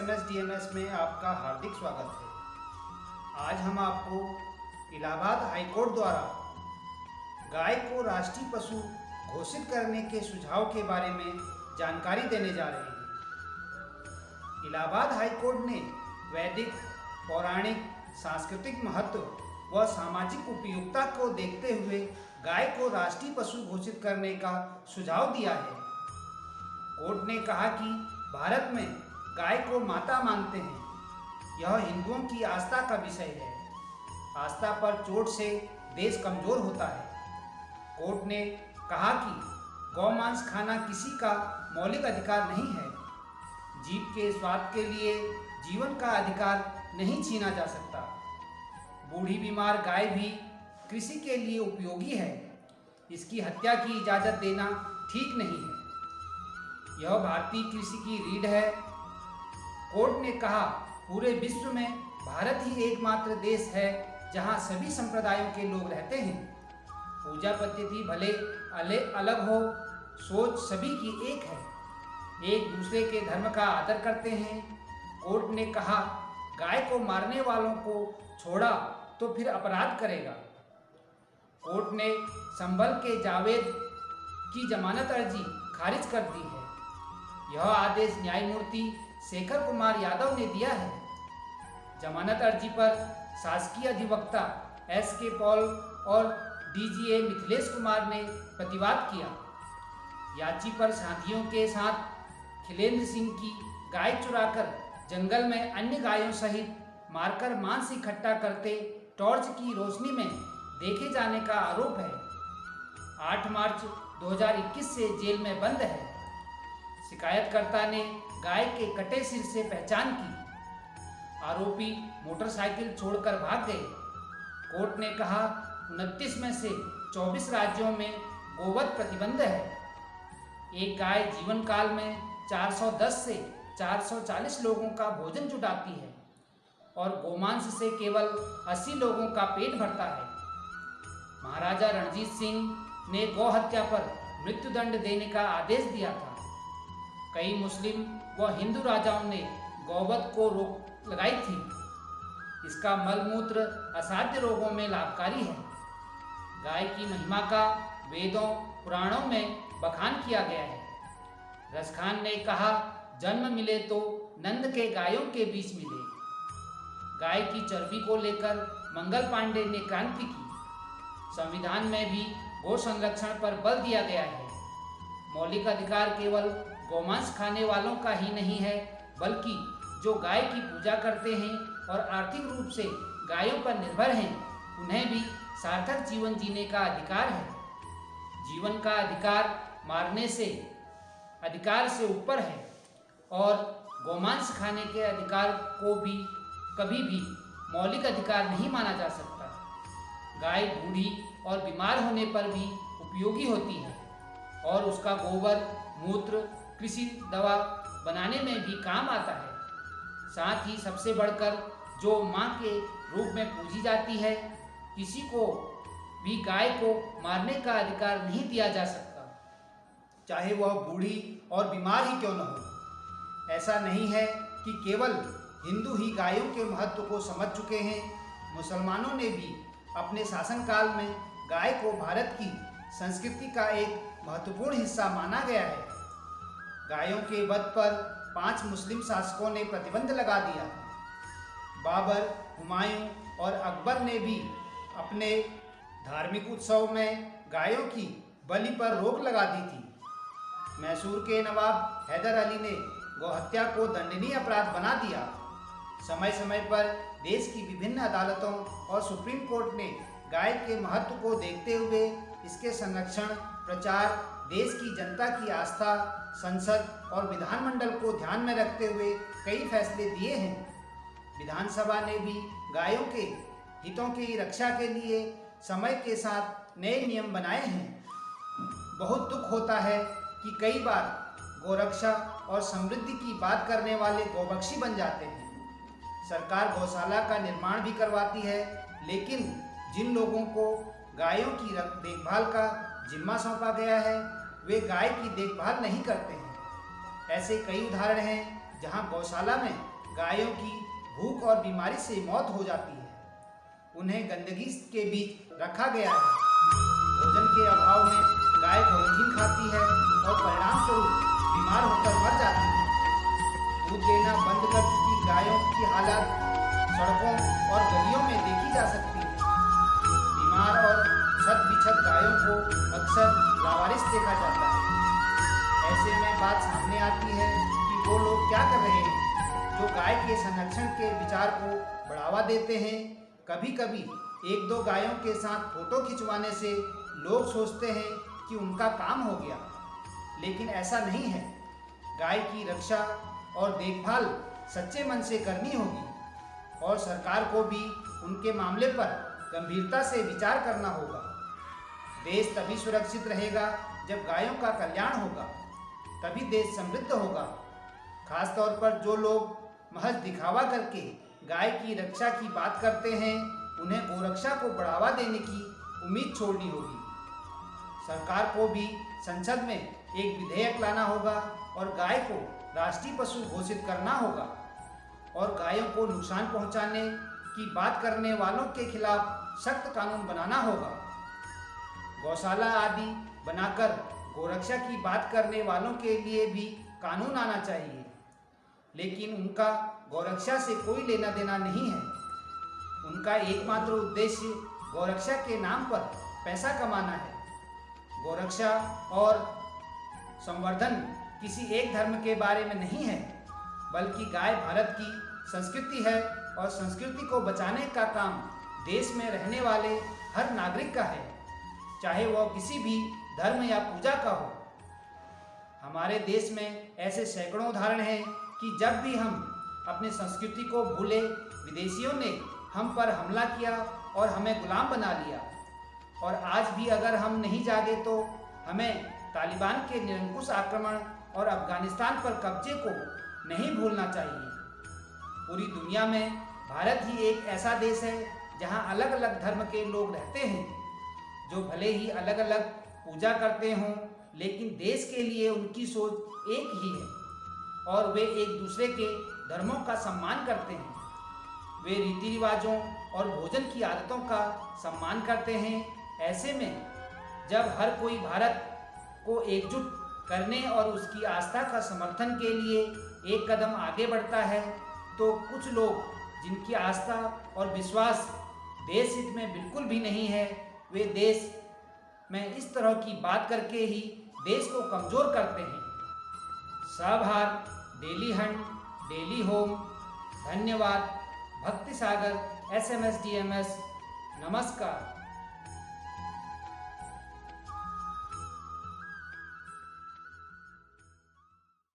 SMSDMS में आपका हार्दिक स्वागत है। आज हम आपको इलाहाबाद हाईकोर्ट द्वारा गाय को राष्ट्रीय पशु घोषित करने के सुझाव के बारे में जानकारी देने जा रहे हैं। इलाहाबाद हाईकोर्ट ने वैदिक, पौराणिक, सांस्कृतिक महत्व व सामाजिक उपयोगिता को देखते हुए गाय को राष्ट्रीय पशु घोषित करने का सुझाव दिया है। कोर्ट ने कहा कि भारत में गाय को माता मानते हैं। यह हिंदुओं की आस्था का विषय है। आस्था पर चोट से देश कमजोर होता है। कोर्ट ने कहा कि गौमांस खाना किसी का मौलिक अधिकार नहीं है। जीव के स्वाद के लिए जीवन का अधिकार नहीं छीना जा सकता। बूढ़ी बीमार गाय भी कृषि के लिए उपयोगी है। इसकी हत्या की इजाज़त देना ठीक नहीं है। यह भारतीय कृषि की रीढ़ है। कोर्ट ने कहा, पूरे विश्व में भारत ही एकमात्र देश है जहां सभी संप्रदायों के लोग रहते हैं। पूजा पद्धति भले अलग हो, सोच सभी की एक है। एक दूसरे के धर्म का आदर करते हैं। कोर्ट ने कहा, गाय को मारने वालों को छोड़ा तो फिर अपराध करेगा। कोर्ट ने संभल के जावेद की जमानत अर्जी खारिज कर दी है। यह आदेश न्यायमूर्ति शेखर कुमार यादव ने दिया है। जमानत अर्जी पर शासकीय अधिवक्ता SK पॉल और DGA मिथिलेश कुमार ने प्रतिवाद किया। याची पर साथियों के साथ खिलेंद्र सिंह की गाय चुराकर जंगल में अन्य गायों सहित मारकर मांस इकट्ठा करते टॉर्च की रोशनी में देखे जाने का आरोप है। 8 मार्च 2021 से जेल में बंद है। शिकायतकर्ता ने गाय के कटे सिर से पहचान की। आरोपी मोटरसाइकिल छोड़कर भाग गए। कोर्ट ने कहा, 29 में से 24 राज्यों में गोवध प्रतिबंध है। एक गाय जीवन काल में 410 से 440 लोगों का भोजन जुटाती है और गोमांस से केवल 80 लोगों का पेट भरता है। महाराजा रणजीत सिंह ने गौ हत्या पर मृत्युदंड देने का आदेश दिया था। कई मुस्लिम व हिंदू राजाओं ने गौवध को रोक लगाई थी। इसका मलमूत्र असाध्य रोगों में लाभकारी है। गाय की महिमा का वेदों पुराणों में बखान किया गया है। रसखान ने कहा, जन्म मिले तो नंद के गायों के बीच मिले। गाय की चर्बी को लेकर मंगल पांडे ने क्रांति की। संविधान में भी गौ संरक्षण पर बल दिया गया है। मौलिक अधिकार केवल गौमांस खाने वालों का ही नहीं है, बल्कि जो गाय की पूजा करते हैं और आर्थिक रूप से गायों पर निर्भर हैं, उन्हें भी सार्थक जीवन जीने का अधिकार है। जीवन का अधिकार मारने से अधिकार से ऊपर है और गौमांस खाने के अधिकार को भी कभी भी मौलिक अधिकार नहीं माना जा सकता। गाय बूढ़ी और बीमार होने पर भी उपयोगी होती है और उसका गोबर मूत्र कृषि दवा बनाने में भी काम आता है। साथ ही सबसे बढ़कर जो माँ के रूप में पूजी जाती है, किसी को भी गाय को मारने का अधिकार नहीं दिया जा सकता, चाहे वह बूढ़ी और बीमार ही क्यों न हो। ऐसा नहीं है कि केवल हिंदू ही गायों के महत्व को समझ चुके हैं। मुसलमानों ने भी अपने शासनकाल में गाय को भारत की संस्कृति का एक महत्वपूर्ण हिस्सा माना गया है। गायों के वध पर 5 मुस्लिम शासकों ने प्रतिबंध लगा दिया। बाबर, हुमायूं और अकबर ने भी अपने धार्मिक उत्सव में गायों की बलि पर रोक लगा दी थी। मैसूर के नवाब हैदर अली ने गौहत्या को दंडनीय अपराध बना दिया। समय समय पर देश की विभिन्न अदालतों और सुप्रीम कोर्ट ने गाय के महत्व को देखते हुए इसके संरक्षण, प्रचार, देश की जनता की आस्था, संसद और विधानमंडल को ध्यान में रखते हुए कई फैसले दिए हैं। विधानसभा ने भी गायों के हितों की रक्षा के लिए समय के साथ नए नियम बनाए हैं। बहुत दुख होता है कि कई बार गौरक्षा और समृद्धि की बात करने वाले गौबख्शी बन जाते हैं। सरकार गौशाला का निर्माण भी करवाती है, लेकिन जिन लोगों को गायों की देखभाल का जिम्मा सौंपा गया है, वे गाय की देखभाल नहीं करते हैं। ऐसे कई उदाहरण हैं जहां गौशाला में गायों की भूख और बीमारी से मौत हो जाती है। उन्हें गंदगी के बीच रखा गया है। भोजन के अभाव में गाय पॉलीथीन खाती है और परिणाम स्वरूप बीमार होकर मर जाती है। दूध देना बंद कर चुकी गायों की हालत सड़कों और गलियों में देखी जा सकती है। बीमार और छत बिछत गायों को अक्सर लावारिस देखा जाता है। ऐसे में बात सामने आती है कि वो लोग क्या कर रहे हैं जो गाय के संरक्षण के विचार को बढ़ावा देते हैं। कभी कभी एक दो गायों के साथ फोटो खिंचवाने से लोग सोचते हैं कि उनका काम हो गया, लेकिन ऐसा नहीं है। गाय की रक्षा और देखभाल सच्चे मन से करनी होगी और सरकार को भी उनके मामले पर गंभीरता से विचार करना होगा। देश तभी सुरक्षित रहेगा जब गायों का कल्याण होगा, तभी देश समृद्ध होगा। खासतौर पर जो लोग महज दिखावा करके गाय की रक्षा की बात करते हैं, उन्हें गोरक्षा को बढ़ावा देने की उम्मीद छोड़नी होगी। सरकार को भी संसद में एक विधेयक लाना होगा और गाय को राष्ट्रीय पशु घोषित करना होगा और गायों को नुकसान पहुंचाने की बात करने वालों के खिलाफ सख्त कानून बनाना होगा। गौशाला आदि बनाकर गोरक्षा की बात करने वालों के लिए भी कानून आना चाहिए, लेकिन उनका गौरक्षा से कोई लेना देना नहीं है। उनका एकमात्र उद्देश्य गौरक्षा के नाम पर पैसा कमाना है। गौरक्षा और संवर्धन किसी एक धर्म के बारे में नहीं है, बल्कि गाय भारत की संस्कृति है और संस्कृति को बचाने का काम देश में रहने वाले हर नागरिक का है, चाहे वह किसी भी धर्म या पूजा का हो। हमारे देश में ऐसे सैकड़ों उदाहरण हैं कि जब भी हम अपनी संस्कृति को भूले, विदेशियों ने हम पर हमला किया और हमें गुलाम बना लिया। और आज भी अगर हम नहीं जागे तो हमें तालिबान के निरंकुश आक्रमण और अफगानिस्तान पर कब्जे को नहीं भूलना चाहिए। पूरी दुनिया में भारत ही एक ऐसा देश है जहां अलग अलग धर्म के लोग रहते हैं, जो भले ही अलग अलग पूजा करते हों, लेकिन देश के लिए उनकी सोच एक ही है और वे एक दूसरे के धर्मों का सम्मान करते हैं। वे रीति रिवाजों और भोजन की आदतों का सम्मान करते हैं। ऐसे में जब हर कोई भारत को एकजुट करने और उसकी आस्था का समर्थन के लिए एक कदम आगे बढ़ता है, तो कुछ लोग जिनकी आस्था और विश्वास देश हित में बिल्कुल भी नहीं है, वे देश में इस तरह की बात करके ही देश को कमज़ोर करते हैं। साभार, डेली हंट, डेली होम। धन्यवाद। भक्ति सागर, SMS DMS। नमस्कार।